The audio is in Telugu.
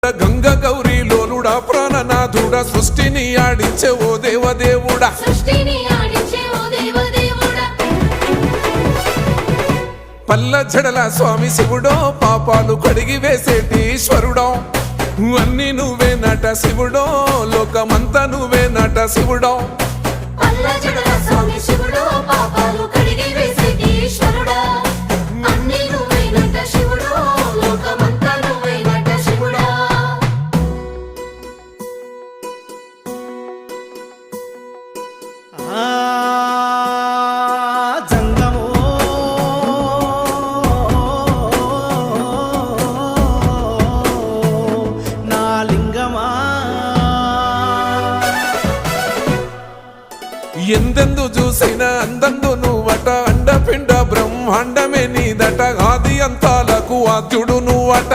గంగ గౌరీ లోలుడా ప్రాణనాథుడా సృష్టిని ఆడించే ఓ దేవదేవుడా పల్ల జడల స్వామి శివుడో పాపాలు కడిగి వేసేటి ఈశ్వరుడో అన్ని నువ్వే నట శివుడో లోకమంతా నువ్వే నట శివుడో ఎందెందు చూసిన అందందు నువ్వట అండపిండ బ్రహ్మాండమే నీదట ఆది అంతాలకు ఆద్యుడు నువ్వట